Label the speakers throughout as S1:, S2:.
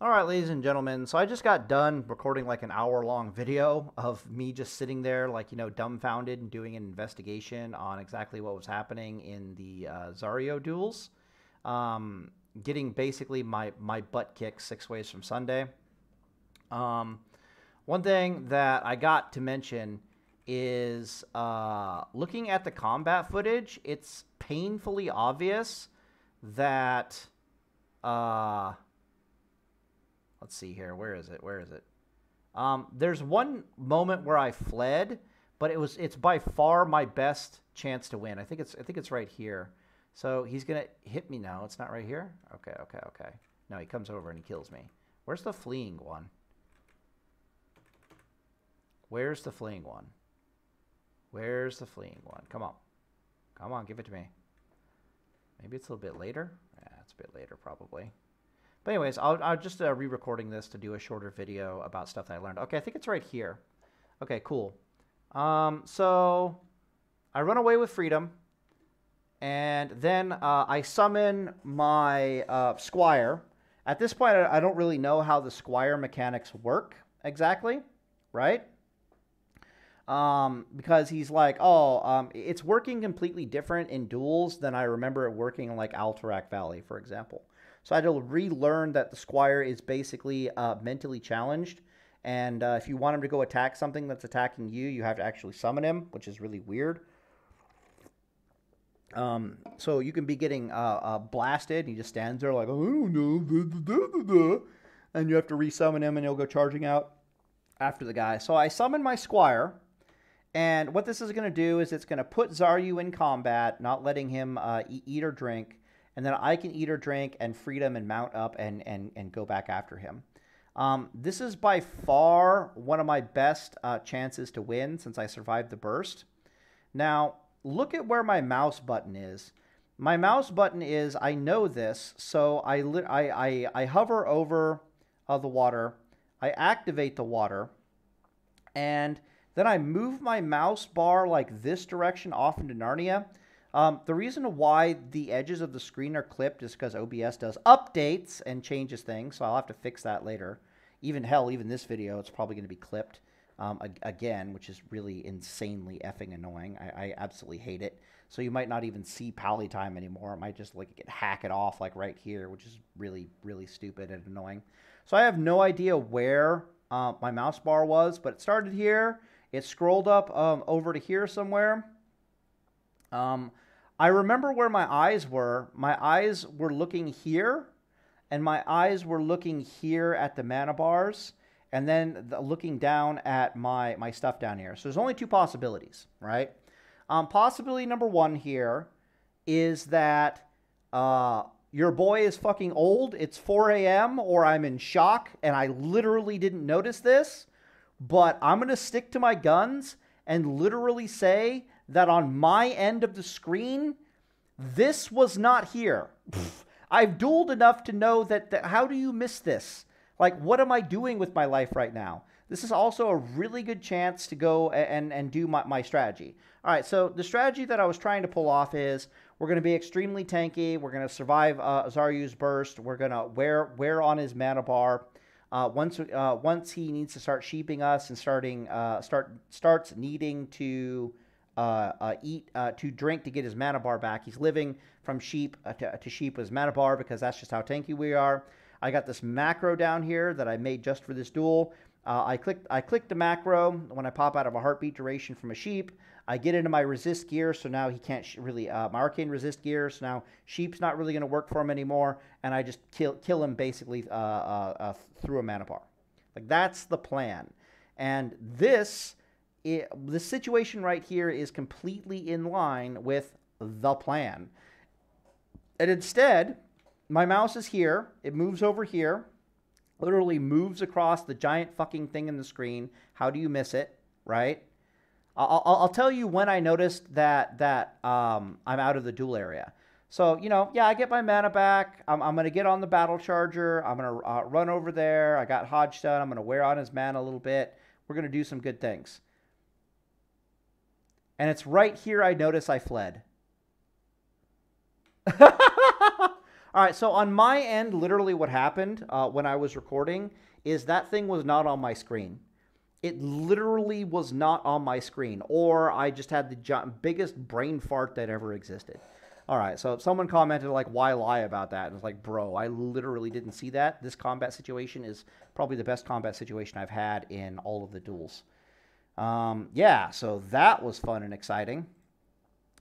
S1: All right, ladies and gentlemen. So I just got done recording like an hour-long video of me just sitting there, like, dumbfounded and doing an investigation on exactly what was happening in the Xaryu duels. Um, Getting basically my butt kicked 6 ways from Sunday. Um, One thing that I got to mention is looking at the combat footage, it's painfully obvious that. Uh, let's see here. Where is it? Where is it? There's one moment where I fled, but it's by far my best chance to win. I think it's right here. So he's gonna hit me now. It's not right here. Okay, okay, okay. No, he comes over and he kills me. Where's the fleeing one? Where's the fleeing one? Where's the fleeing one? Come on, come on, give it to me. Maybe it's a little bit later. Yeah, it's a bit later probably. But anyways, I'll just re-recording this to do a shorter video about stuff that I learned. Okay, I think it's right here. Okay, cool. So I run away with freedom, and then I summon my Squire. At this point, I don't really know how the Squire mechanics work exactly, right? Because he's like, oh, it's working completely different in duels than I remember it working in like Alterac Valley, for example. So I had to relearn that the Squire is basically mentally challenged. And if you want him to go attack something that's attacking you, you have to actually summon him, which is really weird. So you can be getting blasted, and he just stands there like, oh, I don't know, and you have to resummon him, and he'll go charging out after the guy. So I summon my Squire, and what this is going to do is it's going to put Xaryu in combat, not letting him eat or drink. And then I can eat or drink and freedom and mount up and go back after him. This is by far one of my best chances to win since I survived the burst. Now, look at where my mouse button is. My mouse button is, I know this, so I hover over the water. I activate the water. And then I move my mouse bar like this direction off into Narnia. The reason why the edges of the screen are clipped is because OBS does updates and changes things, so I'll have to fix that later. Even this video, it's probably going to be clipped again, which is really insanely effing annoying. I absolutely hate it. So you might not even see Pally time anymore. It might just like hack it off like right here, which is really, really stupid and annoying. So I have no idea where my mouse bar was, but it started here. It scrolled up over to here somewhere. I remember where my eyes were. My eyes were looking here, and my eyes were looking here at the mana bars, and then looking down at my stuff down here. So there's only two possibilities, right? Possibility number one here is that your boy is fucking old. It's 4 a.m. or I'm in shock, and I literally didn't notice this, but I'm going to stick to my guns and literally say that on my end of the screen, this was not here. I've dueled enough to know that how do you miss this? Like, what am I doing with my life right now? This is also a really good chance to go and do my strategy. All right, so the strategy that I was trying to pull off is we're going to be extremely tanky. We're going to survive Xaryu's burst. We're going to wear on his mana bar. Once he needs to start sheeping us and starts needing to eat to drink to get his mana bar back. He's living from sheep to sheep with his mana bar because that's just how tanky we are. I got this macro down here that I made just for this duel. I click the macro when I pop out of a heartbeat duration from a sheep. I get into my resist gear, so now he can't really my arcane resist gear. So now sheep's not really going to work for him anymore, and I just kill him basically through a mana bar. Like, that's the plan, and this situation right here is completely in line with the plan. And instead, my mouse is here. It moves over here. Literally moves across the giant fucking thing in the screen. How do you miss it, right? I'll tell you when I noticed that I'm out of the duel area. So, yeah, I get my mana back. I'm going to get on the battle charger. I'm going to run over there. I got Hodge done. I'm going to wear on his mana a little bit. We're going to do some good things. And it's right here I notice I fled. All right, so on my end, literally what happened when I was recording is that thing was not on my screen. It literally was not on my screen, or I just had the biggest brain fart that ever existed. All right, so someone commented, like, why lie about that? And it's like, bro, I literally didn't see that. This combat situation is probably the best combat situation I've had in all of the duels. Yeah, so that was fun and exciting.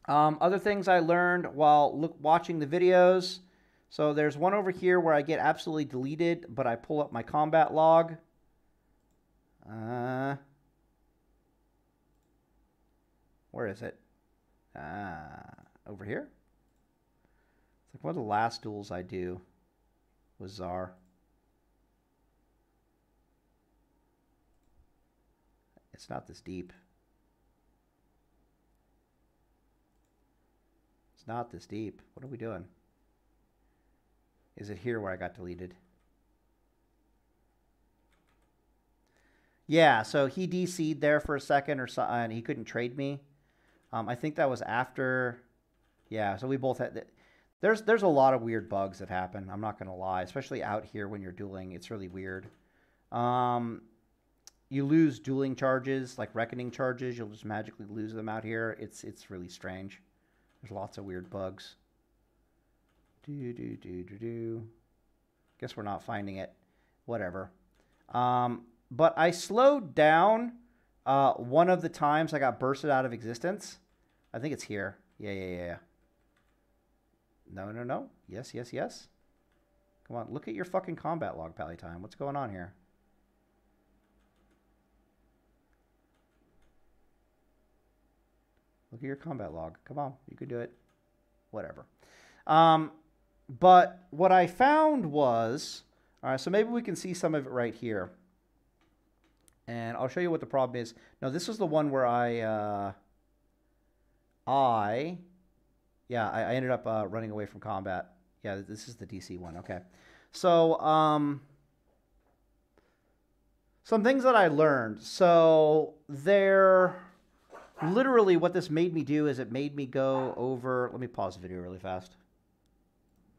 S1: Other things I learned while watching the videos. So there's one over here where I get absolutely deleted, but I pull up my combat log. Where is it? Over here? It's like one of the last duels I do with Xar. It's not this deep. It's not this deep. What are we doing? Is it here where I got deleted? Yeah, so he DC'd there for a second or so, and he couldn't trade me. I think that was after. Yeah, so we both had. There's a lot of weird bugs that happen. I'm not gonna lie, especially out here when you're dueling. It's really weird. You lose dueling charges, like reckoning charges. You'll just magically lose them out here. It's really strange. There's lots of weird bugs. Guess we're not finding it. Whatever. But I slowed down one of the times I got bursted out of existence. I think it's here. Yeah. No. Yes. Come on, look at your fucking combat log, Pallytime. What's going on here? Look at your combat log. Come on, you could do it. Whatever. But what I found was, all right, so maybe we can see some of it right here. And I'll show you what the problem is. No, this is the one where I ended up running away from combat. Yeah, this is the DC one. Okay. So, some things that I learned. So, literally what this made me do is it made me go over, let me pause the video really fast.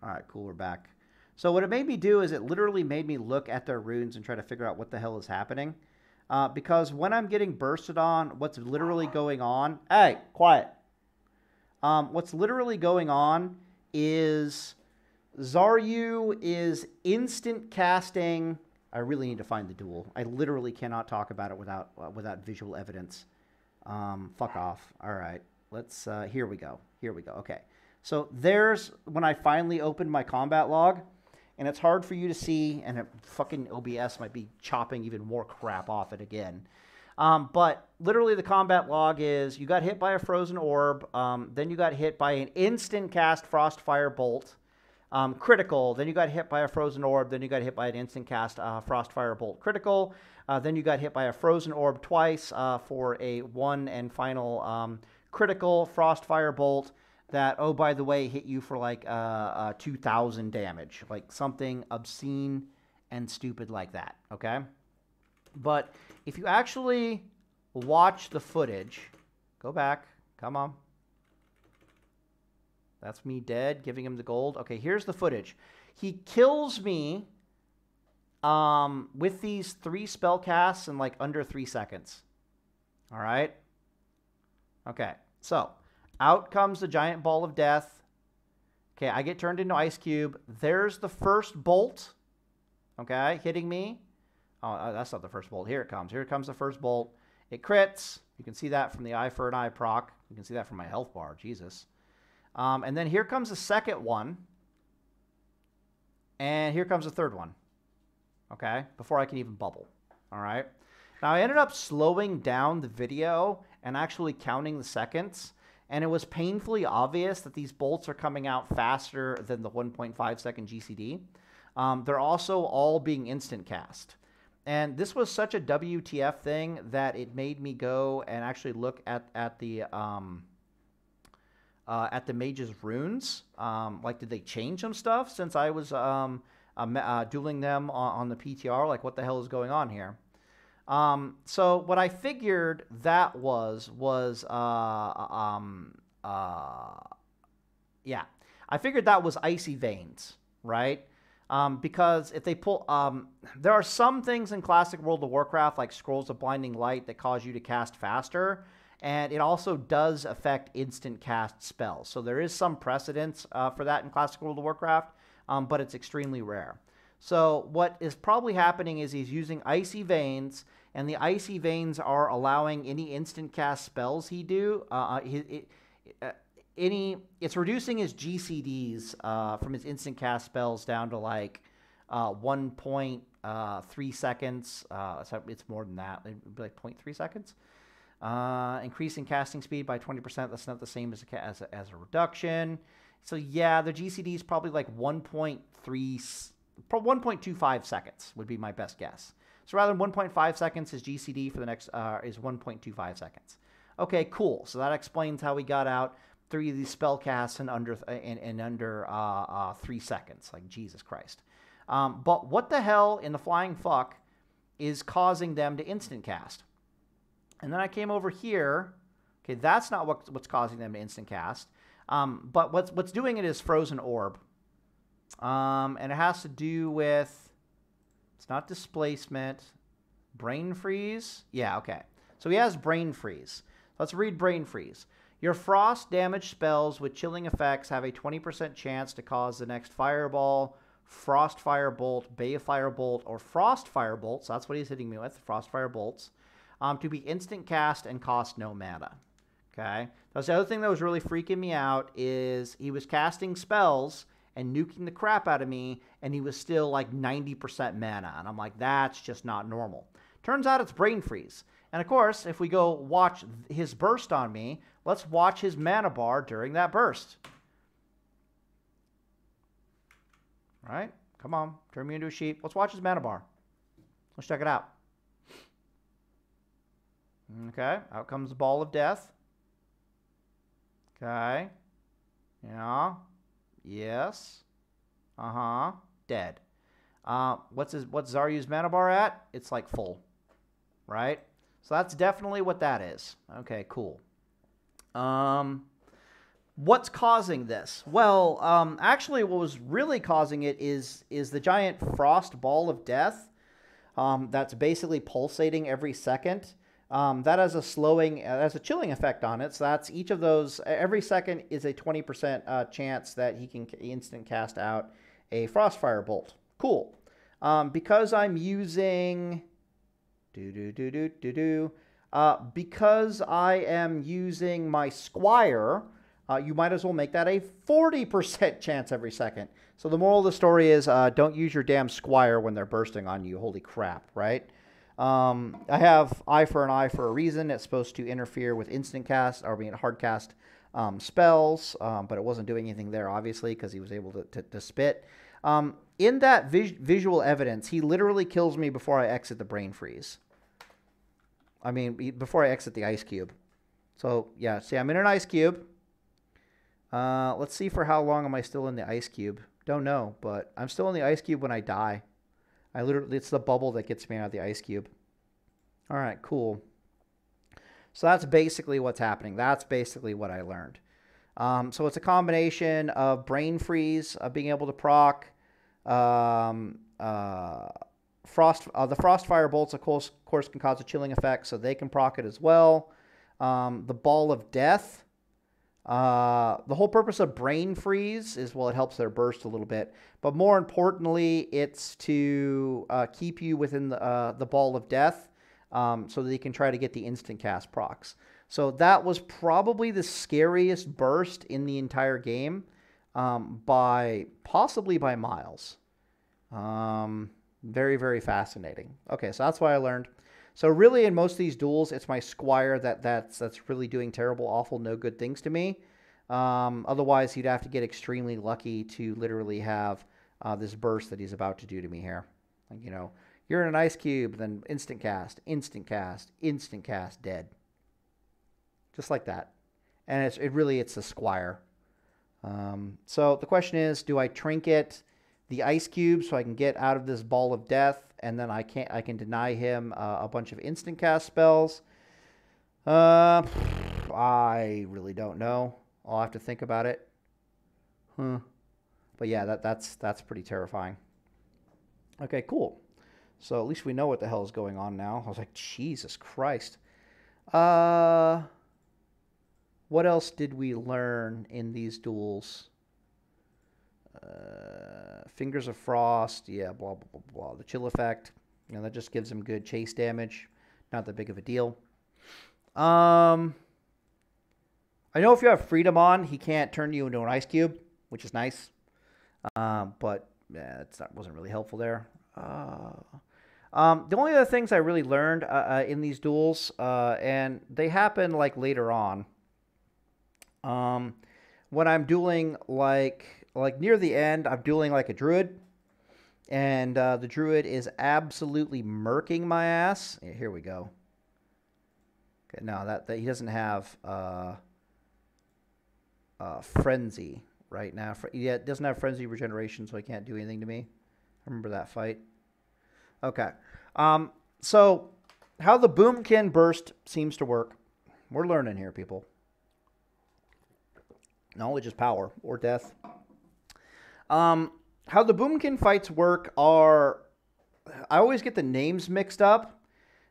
S1: All right, cool, we're back. So what it made me do is it literally made me look at their runes and try to figure out what the hell is happening. Because when I'm getting bursted on, what's literally going on... Hey, quiet. What's literally going on is Xaryu is instant casting... I really need to find the duel. I literally cannot talk about it without visual evidence. Fuck off. All right. Let's... here we go. Okay. So there's... When I finally opened my combat log... And it's hard for you to see, and fucking OBS might be chopping even more crap off it again. But literally the combat log is you got hit by a frozen orb, then you got hit by an instant cast Frostfire Bolt, critical, then you got hit by a frozen orb, then you got hit by an instant cast Frostfire Bolt critical, then you got hit by a frozen orb twice for a one and final critical Frostfire Bolt. That, oh, by the way, hit you for like 2,000 damage. Like something obscene and stupid like that, okay? But if you actually watch the footage, go back, come on. That's me dead, giving him the gold. Okay, here's the footage. He kills me with these 3 spell casts in like under 3 seconds. All right? Okay, so... Out comes the giant ball of death. Okay, I get turned into Ice Cube. There's the first bolt. Okay, hitting me. Oh, that's not the first bolt. Here it comes. Here comes the first bolt. It crits. You can see that from the eye for an eye proc. You can see that from my health bar. Jesus. And then here comes the second one. And here comes the third one. Okay, before I can even bubble. All right. Now, I ended up slowing down the video and actually counting the seconds. And it was painfully obvious that these bolts are coming out faster than the 1.5 second GCD. They're also all being instant cast. And this was such a WTF thing that it made me go and actually look at the mage's runes. Like, did they change some stuff since I was dueling them on the PTR? Like, what the hell is going on here? So what I figured that was I figured that was Icey Vains. right? Because if they pull, there are some things in Classic World of Warcraft, like Scrolls of Blinding Light, that cause you to cast faster, and it also does affect instant cast spells. So there is some precedence for that in Classic World of Warcraft, but it's extremely rare. So what is probably happening is he's using Icey Vains, and the Icey Vains are allowing any instant cast spells he do. It's reducing his GCDs from his instant cast spells down to like 1.3 seconds. So it's more than that. It'd be like 0.3 seconds. Increasing casting speed by 20%. That's not the same as a reduction. So yeah, the GCD is probably like 1.25 seconds would be my best guess. So rather than 1.5 seconds, his GCD for the next is 1.25 seconds. Okay, cool. So that explains how we got out 3 of these spell casts in under 3 seconds. Like, Jesus Christ. But what the hell in the flying fuck is causing them to instant cast? And then I came over here. Okay, that's not what's causing them to instant cast. But what's doing it is Frozen Orb. And it has to do with, it's not displacement, Brain Freeze. Yeah, okay. So he has Brain Freeze. Let's read Brain Freeze. Your frost damage spells with chilling effects have a 20% chance to cause the next Fireball, Frost Firebolt, Balefire Bolt, or Frost Firebolt. So that's what he's hitting me with, Frost Firebolts, to be instant cast and cost no mana. Okay. That's the other thing that was really freaking me out is he was casting spells and nuking the crap out of me, and he was still like 90% mana. And I'm like, that's just not normal. Turns out it's Brain Freeze. And of course, if we go watch his burst on me, let's watch his mana bar during that burst. All right, come on, turn me into a sheep. Let's watch his mana bar. Let's check it out. Okay, out comes the Ball of Death. Okay, yeah, yes, dead. What's Xaryu's mana bar at? It's like full, right? So that's definitely what that is. Okay, cool. What's causing this? Well, actually what was really causing it is the giant frost ball of death that's basically pulsating every second. That has a chilling effect on it. So that's each of those, every second is a 20% chance that he can instant cast out a Frostfire Bolt. Cool. Because I'm using... because I am using my Squire, you might as well make that a 40% chance every second. So the moral of the story is don't use your damn Squire when they're bursting on you. Holy crap, right? I have Eye for an Eye for a reason. It's supposed to interfere with instant cast, or being hard cast spells, but it wasn't doing anything there, obviously, because he was able to spit. In that visual evidence, he literally kills me before I exit the Brain Freeze. I mean, before I exit the Ice Cube. So, yeah, see, I'm in an Ice Cube. Let's see for how long am I still in the Ice Cube. Don't know, but I'm still in the Ice Cube when I die. It's the bubble that gets me out of the Ice Cube. All right, cool. So that's basically what's happening. That's basically what I learned. So it's a combination of Brain Freeze, being able to proc, the Frostfire Bolts, of course, can cause a chilling effect, so they can proc it as well. The Ball of Death. The whole purpose of Brain Freeze is, well, it helps their burst a little bit. But more importantly, it's to keep you within the Ball of Death so that you can try to get the instant cast procs. So that was probably the scariest burst in the entire game, possibly by miles. Very, very fascinating. Okay, so that's what I learned. So really, in most of these duels, it's my Squire that's really doing terrible, awful, no good things to me. Otherwise, he'd have to get extremely lucky to literally have this burst that he's about to do to me here. Like, you know, you're in an Ice Cube, then instant cast, instant cast, instant cast, dead. Just like that. And it's the Squire. So the question is, do I trinket the Ice Cube so I can get out of this Ball of Death, and then I can deny him a bunch of instant cast spells? I really don't know. I'll have to think about it. But yeah, that's pretty terrifying. Okay, cool. So at least we know what the hell is going on now. I was like, Jesus Christ. What else did we learn in these duels? Fingers of Frost, yeah, blah, blah, blah, blah. The chill effect, you know, that just gives him good chase damage. Not that big of a deal. I know if you have Freedom on, he can't turn you into an ice cube, which is nice. But yeah, that wasn't really helpful there. The only other things I really learned in these duels, and they happen like later on, when I'm dueling like near the end, I'm dueling like a druid, and the druid is absolutely murking my ass. Yeah, here we go. Okay, no, that he doesn't have frenzy right now. Yeah, it doesn't have frenzy regeneration, so he can't do anything to me. I remember that fight. Okay. So how the Boomkin burst seems to work. We're learning here, people. Knowledge is power, or death. How the Boomkin fights work are, I always get the names mixed up,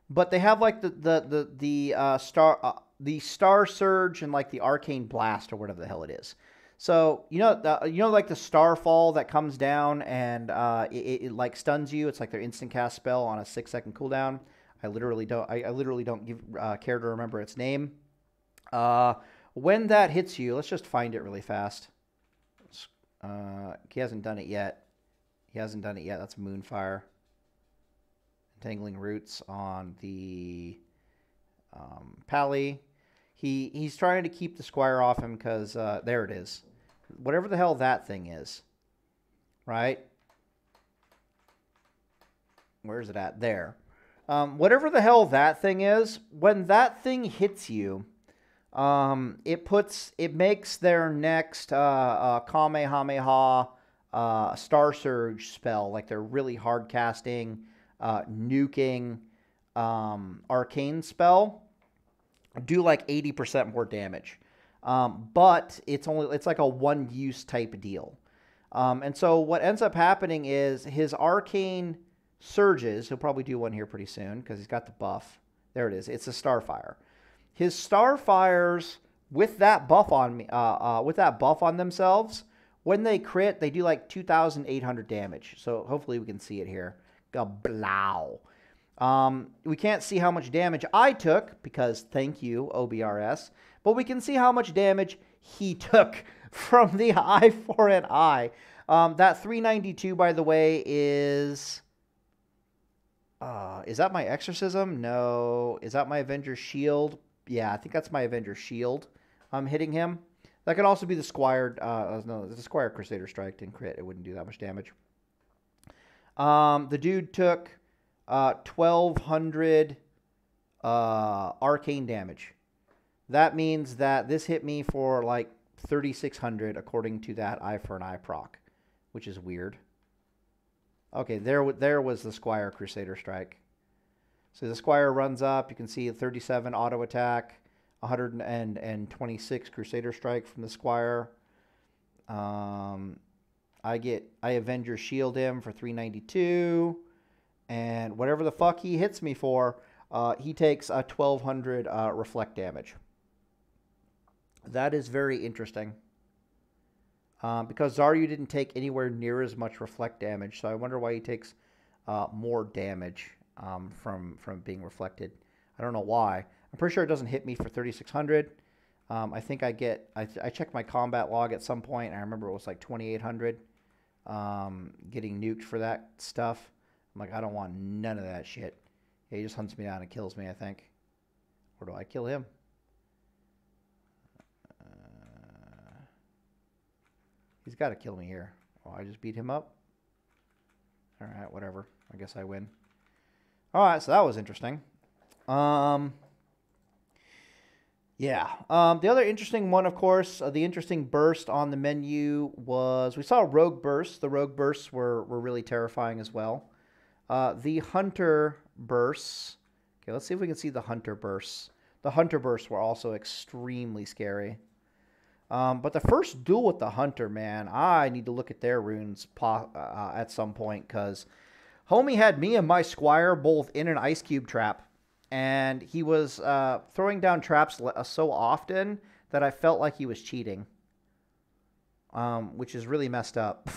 S1: but they have like the Star Surge and like the Arcane Blast or whatever the hell it is. So you know like the Starfall that comes down and it like stuns you. It's like their instant cast spell on a 6-second cooldown. I literally don't care to remember its name. When that hits you, let's just find it really fast. He hasn't done it yet. That's Moonfire. Entangling Roots on the Pally. He's trying to keep the Squire off him because there it is. Whatever the hell that thing is. Right? Where is it at? There. Whatever the hell that thing is, when that thing hits you, it makes their next Kamehameha Star Surge spell, like they're really hard casting, nuking arcane spell, do like 80% more damage. But it's like a one use type deal. And so what ends up happening is his arcane surges, he'll probably do one here pretty soon because he's got the buff. There it is. It's a Starfire. His Starfires with that buff on me, with that buff on themselves, when they crit, they do like 2,800 damage. So hopefully we can see it here. Gablow. We can't see how much damage I took because thank you, OBRS. But we can see how much damage he took from the eye for an eye. That 392, by the way, is that my Exorcism? No. Is that my Avenger Shield? Yeah, I think that's my Avenger Shield. I'm hitting him. That could also be the Squire. No, the Squire Crusader Strike didn't crit. It wouldn't do that much damage. The dude took 1,200 arcane damage. That means that this hit me for like 3,600 according to that eye for an eye proc, which is weird. Okay, there was the Squire Crusader Strike. So the Squire runs up. You can see 37 auto attack, 126 Crusader Strike from the Squire. I Avenger Shield him for 392. And whatever the fuck he hits me for, he takes 1,200 reflect damage. That is very interesting. Because Xaryu didn't take anywhere near as much reflect damage, so I wonder why he takes more damage from being reflected. I don't know why. I'm pretty sure it doesn't hit me for 3,600. I think I checked my combat log at some point, and I remember it was like 2,800 getting nuked for that stuff. I'm like, I don't want none of that shit. Yeah, he just hunts me down and kills me, I think. Or do I kill him? He's got to kill me here. Oh, I just beat him up? Alright, whatever. I guess I win. Alright, so that was interesting. Yeah. The other interesting one, of course, the interesting burst on the menu was... We saw Rogue Burst. The Rogue Bursts were really terrifying as well. The Hunter Bursts... Okay, let's see if we can see the Hunter Bursts. The Hunter Bursts were also extremely scary. But the first duel with the Hunter, man, I need to look at their runes at some point, because homie had me and my Squire both in an ice cube trap, and he was throwing down traps so often that I felt like he was cheating, which is really messed up.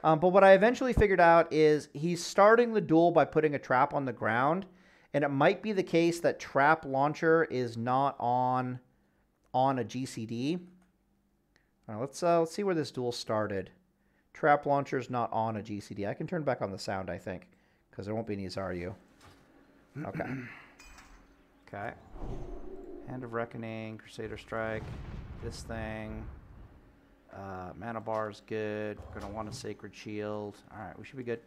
S1: But what I eventually figured out is he's starting the duel by putting a trap on the ground, and it might be the case that trap launcher is not on a GCD. All right, let's see where this duel started. Trap launcher's not on a GCD. I can turn back on the sound, I think, because there won't be any Xaryu. Okay. Okay. Hand of Reckoning, Crusader Strike, this thing. Mana bar is good. We're going to want a Sacred Shield. All right, we should be good.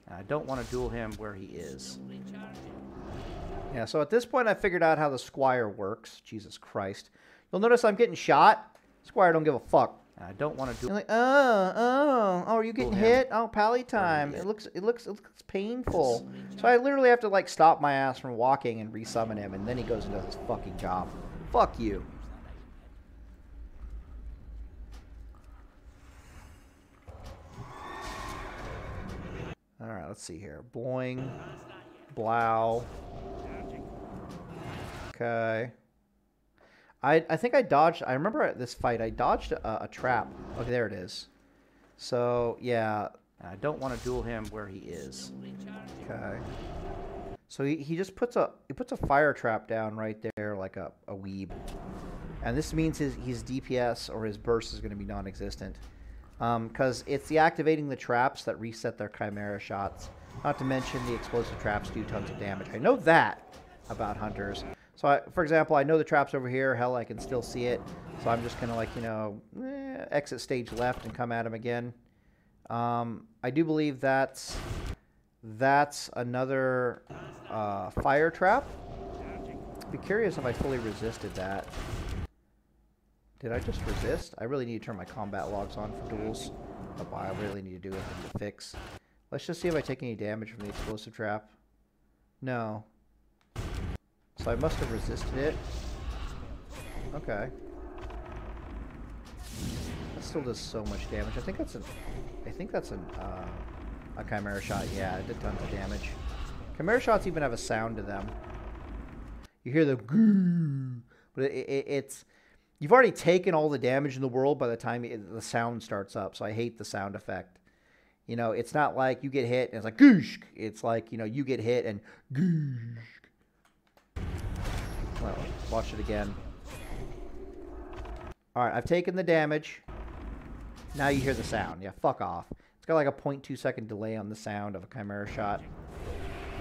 S1: And I don't want to duel him where he is. Yeah, so at this point, I figured out how the Squire works. Jesus Christ. You'll notice I'm getting shot. Squire don't give a fuck. And I don't want to do. You're like, oh, are you getting hit? Oh, pally time. It looks painful. So I literally have to like stop my ass from walking and resummon him, and then he goes and does his fucking job. Fuck you. All right, let's see here. Boing, blow. Okay. I think I dodged. I remember at this fight, I dodged a trap. Okay, there it is. So yeah, I don't want to duel him where he is. Okay. So he just puts a fire trap down right there like a weeb, and this means his DPS or his burst is going to be non-existent. Because it's the activating the traps that reset their Chimera shots. Not to mention the explosive traps do tons of damage. I know that about Hunters. So, for example, I know the trap's over here. Hell, I can still see it. So I'm just going to, like, you know, exit stage left and come at him again. I do believe that's another fire trap. I'd be curious if I fully resisted that. Did I just resist? I really need to turn my combat logs on for duels. Oh, I really need to do it to fix. Let's just see if I take any damage from the explosive trap. No. So I must have resisted it. Okay. That still does so much damage. I think that's a Chimera shot. Yeah, it did tons of damage. Chimera shots even have a sound to them. You hear the goo, but it's you've already taken all the damage in the world by the time the sound starts up. So I hate the sound effect. You know, it's not like you get hit and it's like goosh. It's like, you know, you get hit and goosh. Well, watch it again. All right, I've taken the damage. Now you hear the sound. Yeah, fuck off. It's got like a 0.2 second delay on the sound of a Chimera shot.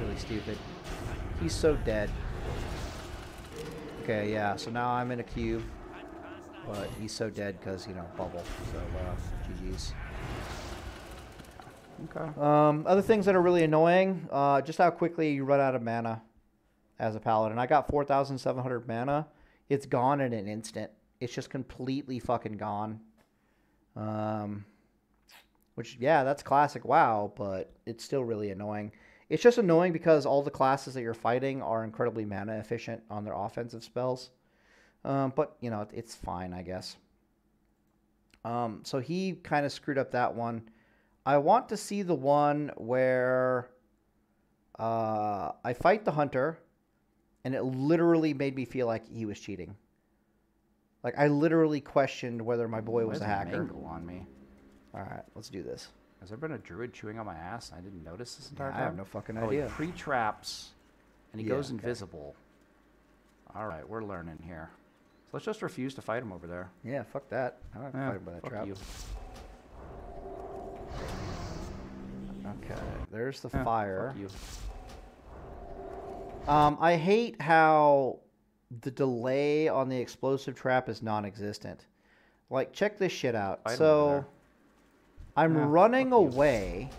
S1: Really stupid. He's so dead. Okay, yeah, so now I'm in a cube. But he's so dead because, you know, bubble. So, GG's. Okay. Other things that are really annoying, just how quickly you run out of mana as a paladin. I got 4,700 mana. It's gone in an instant. It's just completely fucking gone. Which, yeah, that's classic WoW, but it's still really annoying. It's just annoying because all the classes that you're fighting are incredibly mana efficient on their offensive spells. But, you know, it's fine, I guess. So he kind of screwed up that one. I want to see the one where I fight the hunter, and it literally made me feel like he was cheating. Like, I literally questioned whether my boy was a hacker.
S2: Mangle on me.
S1: All right, let's do this.
S2: Has there been a druid chewing on my ass and I didn't notice this entire time?
S1: I have no fucking idea.
S2: He pre-traps, and he goes invisible. All right, we're learning here. So let's just refuse to fight him over there.
S1: Yeah, fuck that. I don't have to fight him by that trap.
S2: You.
S1: Okay, there's the fire.
S2: Fuck you.
S1: I hate how the delay on the explosive trap is non-existent. Like, check this shit out. So, I'm running away,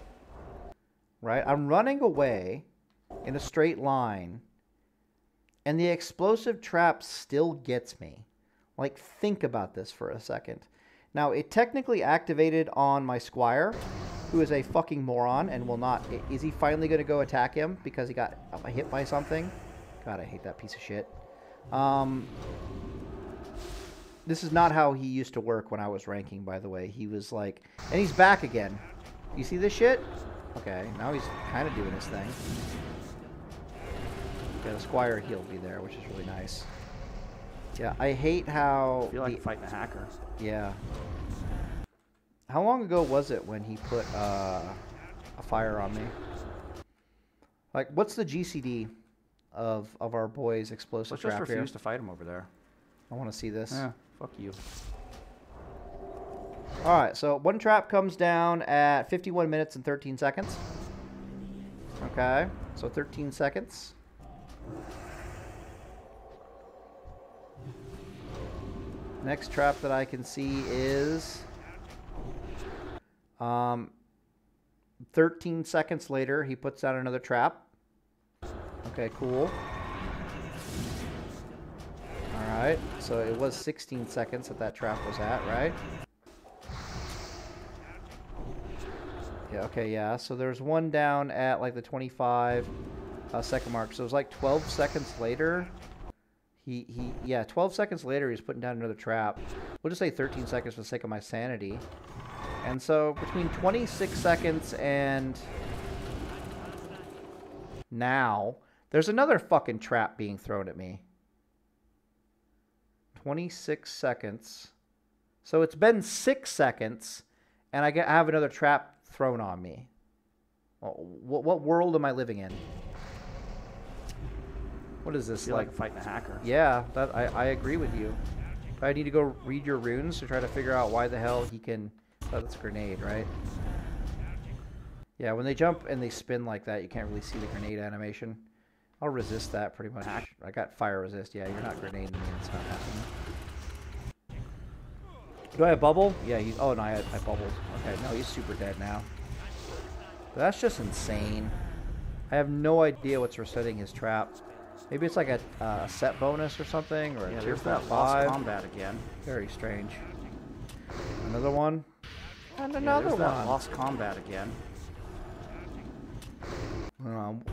S1: right? I'm running away in a straight line, and the explosive trap still gets me. Like, think about this for a second. Now, it technically activated on my Squire, who is a fucking moron and will not... Is he finally going to go attack him because he got hit by something? God, I hate that piece of shit. This is not how he used to work when I was ranking, by the way. He was like... And he's back again. You see this shit? Okay, now he's kind of doing his thing. Okay, the Squire healed me there, which is really nice. Yeah, I hate how...
S2: I feel like fighting a hacker.
S1: Yeah. How long ago was it when he put a fire on me? Like, what's the GCD of our boy's explosive trap here?
S2: Let's just refuse to fight him over there.
S1: I want to see this.
S2: Yeah, fuck you.
S1: Alright, so one trap comes down at 51 minutes and 13 seconds. Okay, so 13 seconds. Next trap that I can see is 13 seconds later, he puts down another trap. Okay, cool. Alright, so it was 16 seconds that trap was at, right? Yeah, okay, yeah. So there's one down at like the 25 second mark. So it was like 12 seconds later. Yeah, 12 seconds later he's putting down another trap. We'll just say 13 seconds for the sake of my sanity. And so between 26 seconds and now, there's another fucking trap being thrown at me. 26 seconds. So it's been 6 seconds, and I have another trap thrown on me. What world am I living in? What is this?
S2: I feel like fighting a hacker.
S1: Yeah, I agree with you. I need to go read your runes to try to figure out why the hell he can... Oh, that's a grenade, right? Yeah, when they jump and they spin like that, you can't really see the grenade animation. I'll resist that pretty much. I got fire resist. Yeah, you're not grenading me. It's not happening. Do I have bubble? Yeah, he's... Oh, no, I bubbled. Okay, no, he's super dead now. But that's just insane. I have no idea what's resetting his trap. Maybe it's like a set bonus or something, or a tier 5.
S2: Lost combat again.
S1: Very strange. Another one. And another one.
S2: That lost combat again.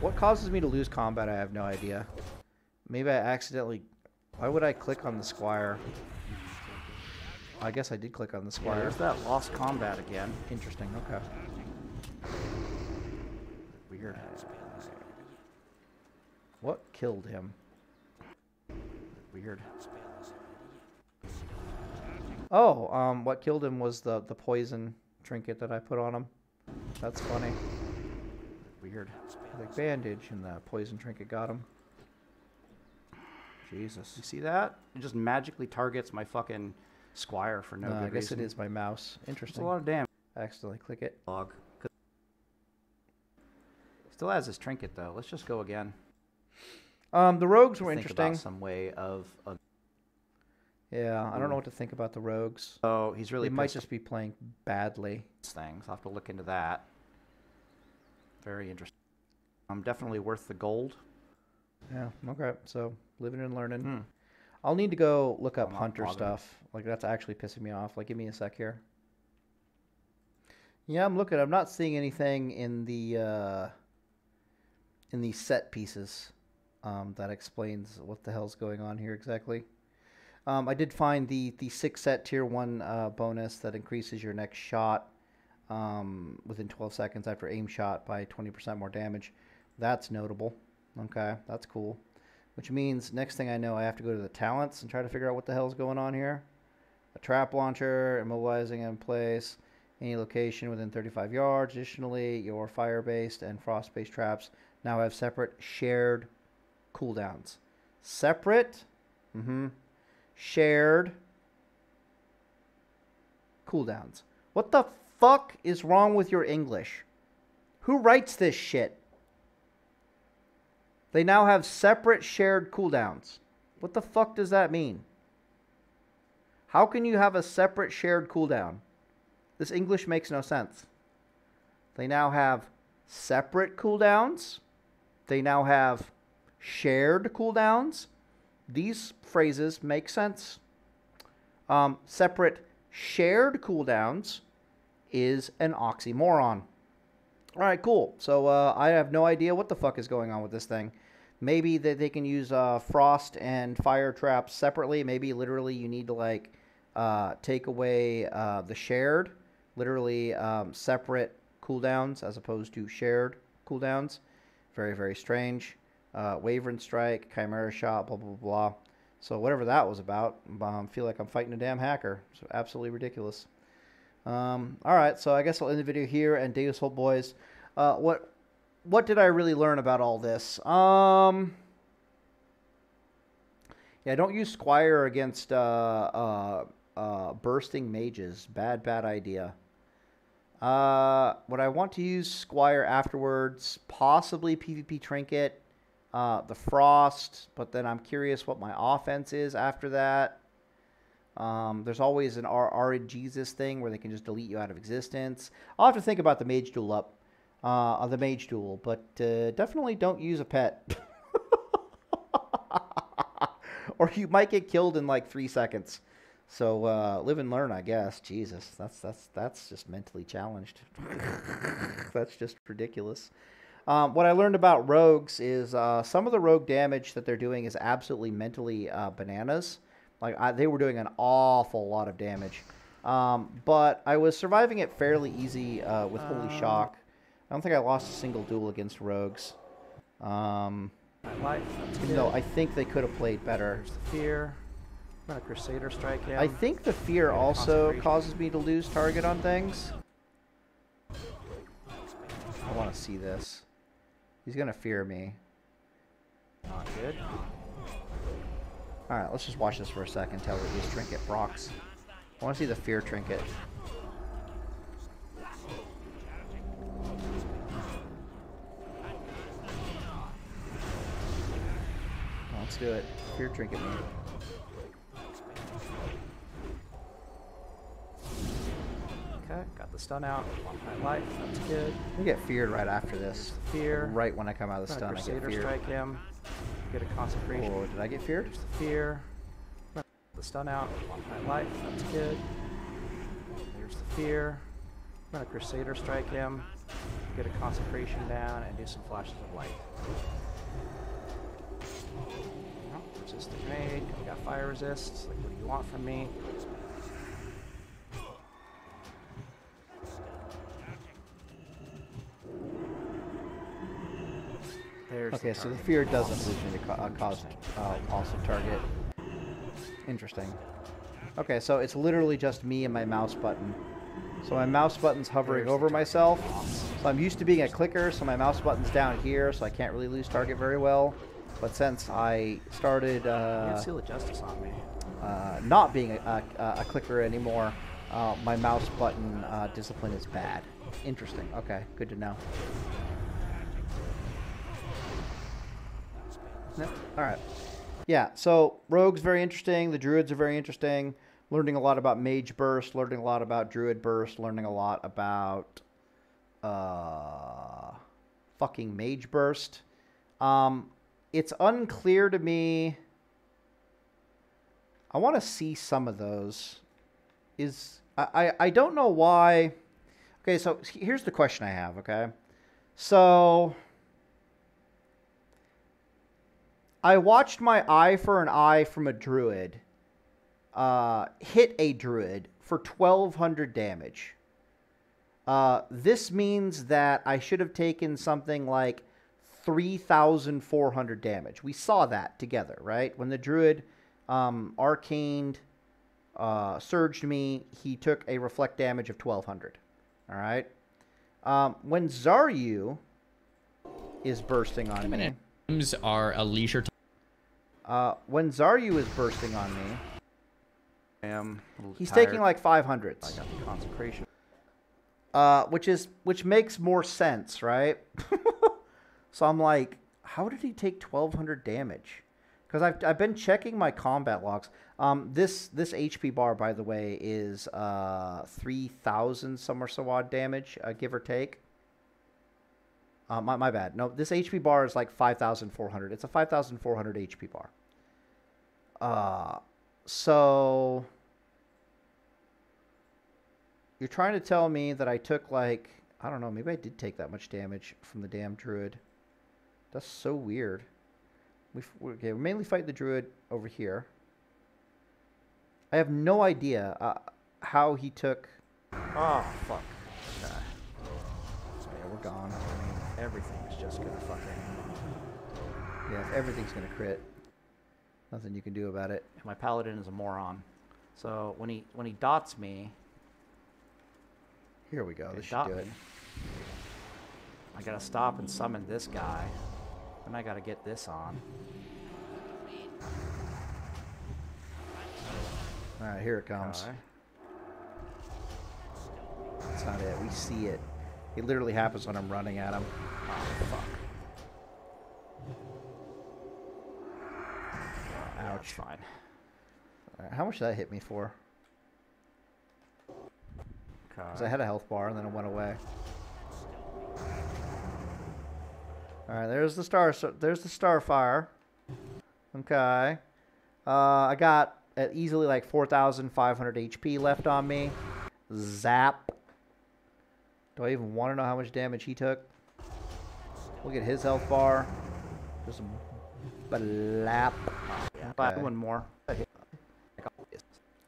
S1: What causes me to lose combat? I have no idea. Maybe I accidentally... Why would I click on the Squire? I guess I did click on the Squire.
S2: Yeah, there's that lost combat again.
S1: Interesting, okay.
S2: Weird.
S1: What killed him?
S2: Weird.
S1: Oh, what killed him was the poison trinket that I put on him. That's funny.
S2: Weird.
S1: Like bandage, and the poison trinket got him. Jesus. You see that?
S2: It just magically targets my fucking Squire for no good reason.
S1: I guess it is my mouse. Interesting.
S2: It's a lot of damage.
S1: I accidentally click it.
S2: Log. Still has his trinket though. Let's just go again.
S1: The rogues were
S2: Think
S1: interesting.
S2: about some way of
S1: Yeah, I don't know what to think about the rogues.
S2: Oh, he's really...
S1: They might just be playing badly.
S2: Things. I'll have to look into that. Very interesting. Definitely worth the gold.
S1: Yeah, okay. So, living and learning. I'll need to go look up Hunter stuff. Like, that's actually pissing me off. Like, give me a sec here. Yeah, I'm looking. I'm not seeing anything in the set pieces that explains what the hell's going on here exactly. I did find the 6 set tier 1 bonus that increases your next shot within 12 seconds after aim shot by 20% more damage. That's notable. Okay, that's cool. Which means next thing I know, I have to go to the talents and try to figure out what the hell's going on here. A trap launcher, immobilizing in place, any location within 35 yards. Additionally, your fire-based and frost-based traps now have separate shared cooldowns. Separate, shared cooldowns. What the fuck is wrong with your English? Who writes this shit? They now have separate shared cooldowns. What the fuck does that mean? How can you have a separate shared cooldown? This English makes no sense. They now have separate cooldowns. They now have shared cooldowns. These phrases make sense. Separate shared cooldowns is an oxymoron. All right, cool. So I have no idea what the fuck is going on with this thing. Maybe that they can use frost and fire traps separately. Maybe literally you need to like take away the shared, literally separate cooldowns as opposed to shared cooldowns. Very, very strange. Wavering Strike, Chimera Shot, blah, blah, blah. So whatever that was about, I feel like I'm fighting a damn hacker. It's absolutely ridiculous. All right, so I guess I'll end the video here. And Deus Hope Boys, what did I really learn about all this? Yeah, don't use Squire against bursting mages. Bad idea. Would I want to use Squire afterwards? Possibly PvP Trinket, the Frost, but then I'm curious what my offense is after that. There's always an Arid Jesus thing where they can just delete you out of existence. I'll have to think about the Mage Duel the Mage Duel, but definitely don't use a pet. Or you might get killed in like 3 seconds. So live and learn, I guess. Jesus, that's just mentally challenged. That's just ridiculous. What I learned about rogues is some of the rogue damage that they're doing is absolutely mentally bananas. Like they were doing an awful lot of damage. But I was surviving it fairly easy with Holy Shock. I don't think I lost a single duel against rogues. Even though I think they could have played better.
S2: There's the fear. I'm gonna Crusader strike him.
S1: I think the fear also causes me to lose target on things. I want to see this. He's gonna fear me.
S2: Not good.
S1: Alright, let's just watch this for a second until his trinket procs. I want to see the fear trinket. Let's do it. Fear trinket me.
S2: Okay, got the stun out. 1 high life. That's good.
S1: I get feared right after this.
S2: Fear.
S1: Right when I come out of the stun, I get feared.
S2: Strike him. Get a consecration.
S1: Oh, did I get feared?
S2: There's the fear. The stun out. 1 high life. That's good. There's the fear. I'm gonna Crusader strike him. Get a consecration down and do some flashes of light. Resist the grenade. We got fire resist. Like, what do you want from me? There's
S1: okay, so the fear doesn't lose me to cause also target. Interesting. Okay, so it's literally just me and my mouse button. So my mouse button's hovering over myself. So I'm used to being a clicker, so my mouse button's down here, so I can't really lose target very well. But since I started
S2: Seal of Justice on me.
S1: Not being a clicker anymore, my mouse button discipline is bad. Interesting. Okay, good to know. Yep. All right. Yeah, so Rogue's very interesting. The Druids are very interesting. Learning a lot about Mage Burst, learning a lot about Druid Burst, learning a lot about fucking Mage Burst. It's unclear to me. I want to see some of those. I don't know why. Okay, so here's the question I have, okay? So I watched my eye for an eye from a druid hit a druid for 1,200 damage. This means that I should have taken something like 3,400 damage. We saw that together, right? When the druid arcaned, surged me, he took a reflect damage of 1,200. All right? When Xaryu is bursting on me...
S3: are a leisure
S1: when Xaryu is bursting on me... he's
S2: tired.
S1: taking like 500s.
S2: I got the consecration.
S1: Which makes more sense, right? So I'm like, how did he take 1,200 damage? Because I've been checking my combat logs. This HP bar, by the way, is 3,000 some or so odd damage, give or take. My bad. No, this HP bar is like 5,400. It's a 5,400 HP bar. So you're trying to tell me that I took like, I don't know, maybe I did take that much damage from the damn druid. That's so weird. We're mainly fighting the druid over here. I have no idea how he took...
S2: Oh, fuck. Okay.
S1: So yeah, we're gone.
S2: I mean, everything's just gonna fucking...
S1: Yeah, everything's gonna crit. Nothing you can do about it.
S2: My paladin is a moron. So when he dots me...
S1: Here we go. This should do it.
S2: I gotta stop and summon this guy. Then I gotta get this on.
S1: Alright, here it comes.
S2: Okay.
S1: That's not it. We see it. It literally happens when I'm running at him.
S2: Oh, fuck.
S1: Ouch.
S2: That's fine.
S1: Alright, how much did that hit me for? Because I
S2: Okay.
S1: had a health bar and then it went away. Alright, there's the Starfire. Okay. I got easily like 4,500 HP left on me. Zap. Do I even want to know how much damage he took? Look at his health bar. Just blap.
S2: Yeah,
S1: Okay.
S2: one more.
S1: I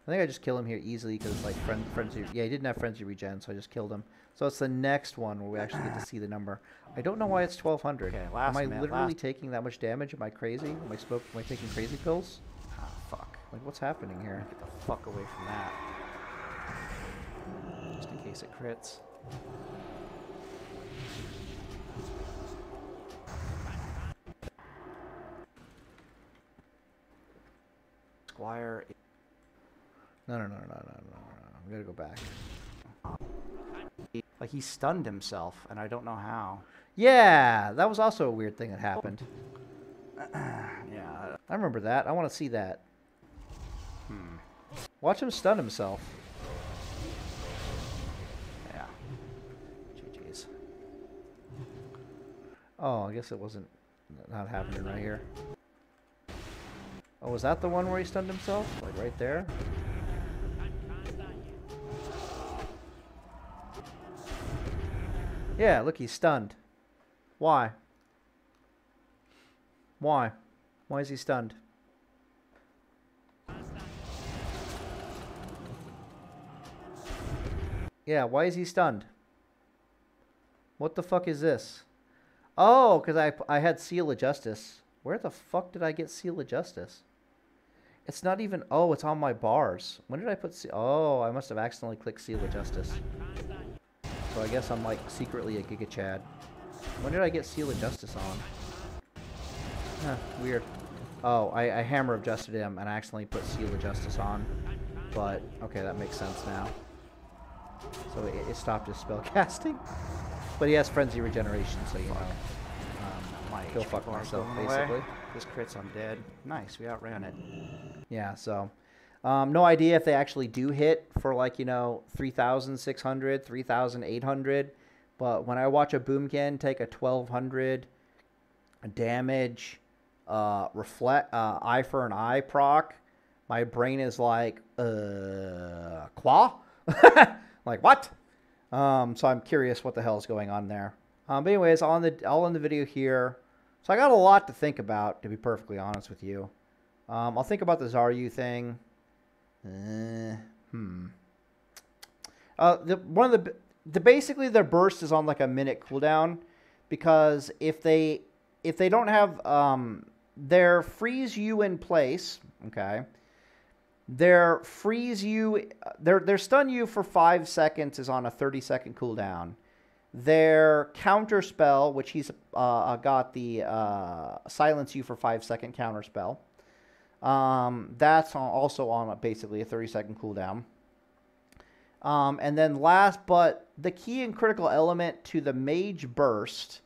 S1: think I just kill him here easily because like frenzy. Yeah, he didn't have frenzy regen, so I just killed him. So it's the next one where we actually get to see the number. I don't know why it's 1,200.
S2: Okay,
S1: Am I literally taking that much damage? Am I crazy? Am I taking crazy pills?
S2: Ah, fuck.
S1: Like what's happening here?
S2: Get the fuck away from that. Just in case it crits. Squire.
S1: No. We gotta go back.
S2: Like he stunned himself, and I don't know how.
S1: Yeah, that was also a weird thing that happened.
S2: Yeah.
S1: I remember that. I want to see that. Watch him stun himself.
S2: Yeah. GG's.
S1: Oh, I guess it wasn't not happening right here. Oh, was that the one where he stunned himself? Like right there? Yeah, look, he's stunned. Why? Why? Why is he stunned? Yeah, why is he stunned? What the fuck is this? Oh, because I had Seal of Justice. Where the fuck did I get Seal of Justice? It's not even... Oh, it's on my bars. When did I put... Oh, I must have accidentally clicked Seal of Justice. So I guess I'm like secretly a Giga Chad. When did I get Seal of Justice on? Huh, weird. Oh, I Hammer of Justice him and I accidentally put Seal of Justice on. But, okay, that makes sense now. So it stopped his spell casting. But he has Frenzy Regeneration, so you know. Go fuck myself, basically.
S2: This crits, I'm dead. Nice, we outran it.
S1: Yeah, so... no idea if they actually do hit for like, you know, 3,600, 3,800. But when I watch a Boomkin take a 1,200 damage, eye for an eye proc, my brain is like, qua? Like, what? So I'm curious what the hell is going on there. But anyways, all in the video here. So I got a lot to think about, to be perfectly honest with you. I'll think about the Xaryu thing. Basically their burst is on like a minute cooldown, because if they don't have their freeze you in place, okay, their freeze you, their stun you for 5 seconds is on a 30-second cooldown. Their counter spell, which he's got the silence you for 5-second counter spell. That's also on basically a 30-second cooldown. And then last, but the key and critical element to the Mage Burst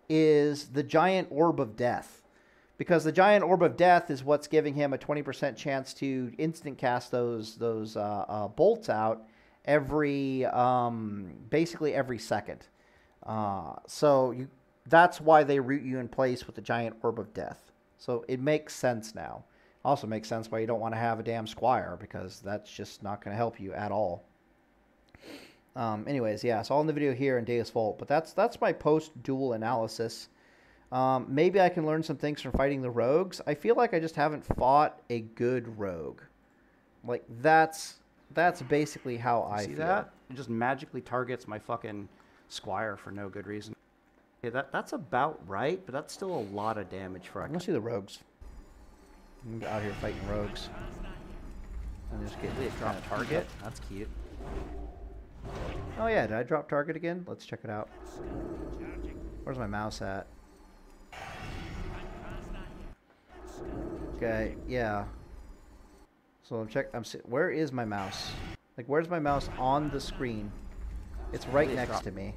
S1: is the Giant Orb of Death. Because the Giant Orb of Death is what's giving him a 20% chance to instant cast those bolts out basically every second. That's why they root you in place with the Giant Orb of Death. So it makes sense now. Also makes sense why you don't want to have a damn Squire, because that's just not going to help you at all. Anyways, yeah, it's all in the video here in Deus Vult, but that's my post-duel analysis. Maybe I can learn some things from fighting the rogues. I feel like I just haven't fought a good rogue. Like, that's basically how I
S2: See
S1: feel.
S2: that? It just magically targets my fucking Squire for no good reason. Yeah, that's about right, but that's still a lot of damage for
S1: I want to see the rogues. I'm out here fighting rogues. And just get
S2: drop target. That's cute.
S1: Oh yeah, did I drop target again? Let's check it out. Where's my mouse at? Okay, yeah. So where is my mouse? Like, where's my mouse on the screen? It's right next to me.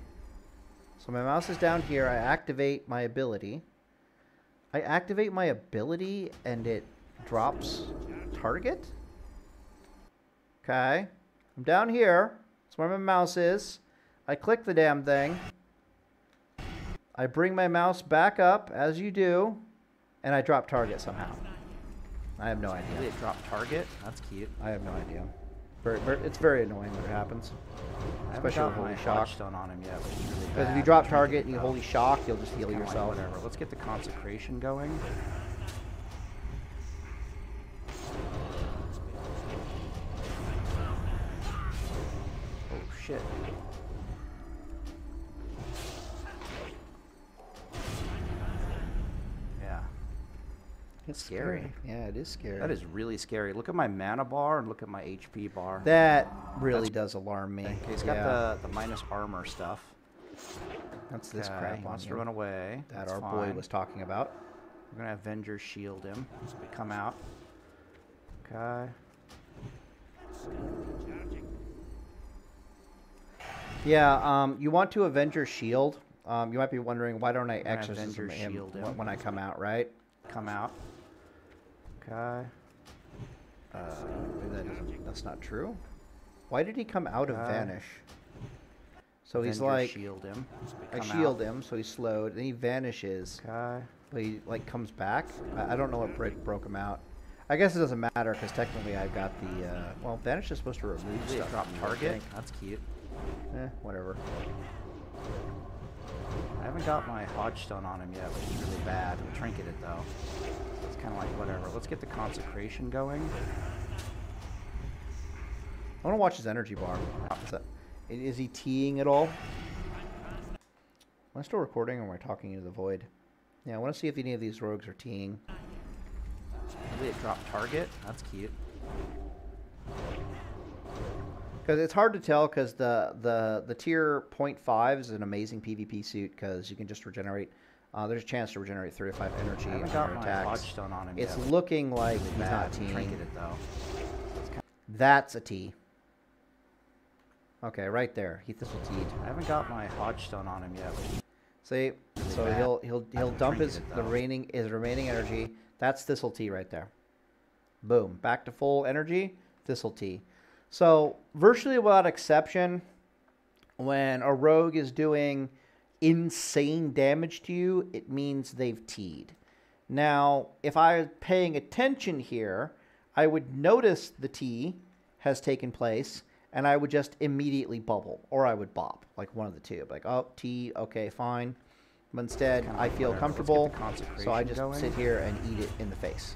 S1: So my mouse is down here. I activate my ability. I activate my ability and it drops target? Okay. I'm down here. That's where my mouse is. I click the damn thing. I bring my mouse back up, as you do, and I drop target somehow. I have no idea.
S2: It drop target? That's cute.
S1: I have no idea. It's very annoying when it happens. Especially with Holy Shock.
S2: Stone on him yet, which is really
S1: Because
S2: bad.
S1: if you drop target and you Holy Shock, you'll just heal
S2: Kinda
S1: yourself.
S2: Like whatever. Let's get the consecration going. Oh shit. Yeah.
S1: It's scary. Yeah, it is scary.
S2: That is really scary. Look at my mana bar and look at my HP bar.
S1: That really does alarm me.
S2: Okay, he's got the minus armor stuff.
S1: That's this
S2: Okay,
S1: crap.
S2: wants to run away.
S1: That
S2: That's
S1: our
S2: fine.
S1: boy was talking about.
S2: We're gonna Avenger shield him. So we come out. Okay.
S1: Yeah, you want to Avenger shield. You might be wondering, why don't I exorcism
S2: Avenger
S1: him
S2: shield him.
S1: when I come out, right?
S2: Come out. Okay.
S1: That's not true. Why did he come out of Vanish? So he's
S2: Avenger
S1: like,
S2: shield him. So we
S1: I
S2: come
S1: shield
S2: out.
S1: him, so he's slowed, then he vanishes,
S2: Okay.
S1: but he like comes back. I don't know what broke him out. I guess it doesn't matter because technically I've got the well, Vanish is supposed to remove stuff.
S2: Drop
S1: from you, I
S2: target.
S1: think.
S2: That's cute.
S1: Whatever.
S2: I haven't got my Hodgestone on him yet, which is really bad. I'm trinketed though. It's kind of like whatever. Let's get the consecration going.
S1: I want to watch his energy bar. Is he teeing at all? Am I still recording or am I talking into the void? Yeah, I want to see if any of these rogues are teeing.
S2: Maybe it drop target. That's cute.
S1: Because it's hard to tell because the tier 0.5 is an amazing PvP suit because you can just regenerate. There's a chance to regenerate 3 to 5 energy on
S2: got
S1: your
S2: my
S1: attacks.
S2: Hodgestone on him
S1: It's
S2: yet.
S1: looking like
S2: Really
S1: he's
S2: bad.
S1: not
S2: I'm
S1: teeing.
S2: trinketed though.
S1: That's a T. Okay, right there. He thistle teed.
S2: I haven't got my Hodgestone on him yet.
S1: See, so
S2: bad.
S1: he'll dump his
S2: trinketed, though.
S1: remaining energy. That's thistle tea right there. Boom, back to full energy. Thistle tea. So virtually without exception, when a rogue is doing insane damage to you, it means they've teed. Now, if I was paying attention here, I would notice the tea has taken place, and I would just immediately bubble, or I would bop, like one of the two. Like, oh, tea, okay, fine. But instead, I feel
S2: whatever.
S1: comfortable,
S2: Let's get the consecration
S1: so I just
S2: going.
S1: sit here and eat it in the face.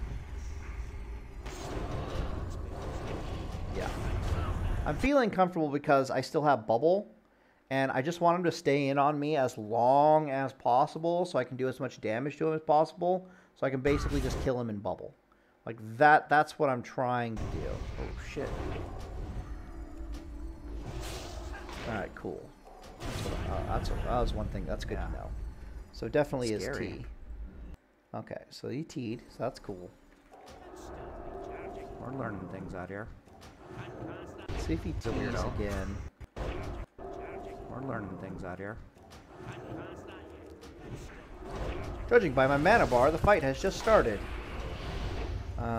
S1: Yeah. I'm feeling comfortable because I still have bubble, and I just want him to stay in on me as long as possible so I can do as much damage to him as possible, so I can basically just kill him in bubble. Like, that's what I'm trying to do.
S2: Oh shit.
S1: Alright, cool. That was one thing. That's good to know. So definitely is
S2: Scary.
S1: T. Okay, so he teed, so that's cool.
S2: We're learning things out here.
S1: Let's see if he tees
S2: weirdo.
S1: again.
S2: We're learning things out here.
S1: Judging by my mana bar, the fight has just started.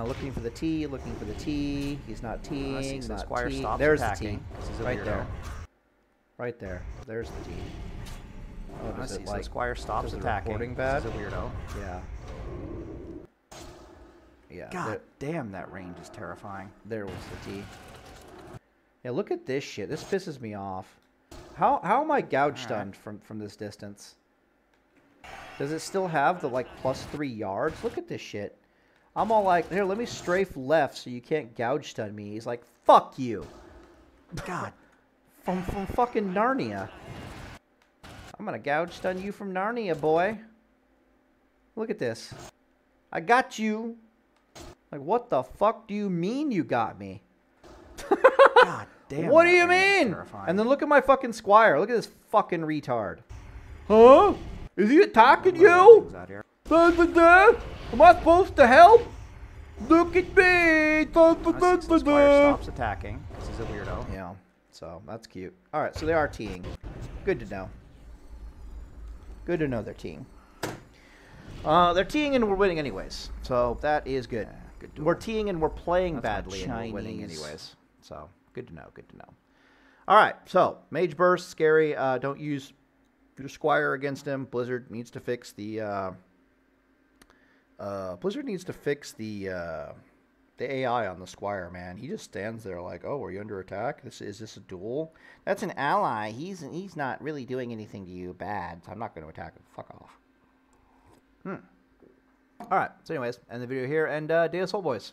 S1: Looking for the T, looking for the T. He's not
S2: I see
S1: T'ing,
S2: the
S1: not
S2: Squire
S1: T.
S2: stops
S1: There's
S2: attacking,
S1: the T.
S2: 'cause he's a
S1: Right
S2: weirdo.
S1: there. Right there. There's the T. Oh,
S2: I
S1: does
S2: see.
S1: it
S2: So
S1: like...
S2: Squire stops
S1: does the
S2: attacking.
S1: recording bad?
S2: He's a weirdo.
S1: Yeah. Yeah.
S2: God damn, that range is terrifying.
S1: There was the T. Yeah, look at this shit. This pisses me off. How am I gouge stunned from this distance? Does it still have the like +3 yards? Look at this shit. I'm all like, here, let me strafe left so you can't gouge stun me. He's like, fuck you.
S2: God.
S1: From fucking Narnia. I'm gonna gouge stun you from Narnia, boy. Look at this. I got you. Like, what the fuck do you mean you got me?
S2: God damn.
S1: What do you mean? And then look at my fucking Squire. Look at this fucking retard. Huh? Is he attacking you? Am I supposed to help? Look at me.
S2: The Squire stops attacking because he's a weirdo.
S1: Yeah, so that's cute. All right, so they are teeing. Good to know. Good to know they're teeing. They're teeing and we're winning anyways. So that is good.
S2: Yeah, good duel.
S1: We're teeing and we're playing
S2: That's
S1: badly and
S2: Chinese.
S1: we're winning anyways. So good to know. Good to know. All right, so Mage Burst, scary. Don't use your Squire against him. Blizzard needs to fix the. Blizzard needs to fix the AI on the Squire, man. He just stands there like, oh, are you under attack? Is this a duel? That's an ally. He's not really doing anything to you bad, so I'm not going to attack him. Fuck off. All right. So anyways, end the video here, and Day of Soul Boys.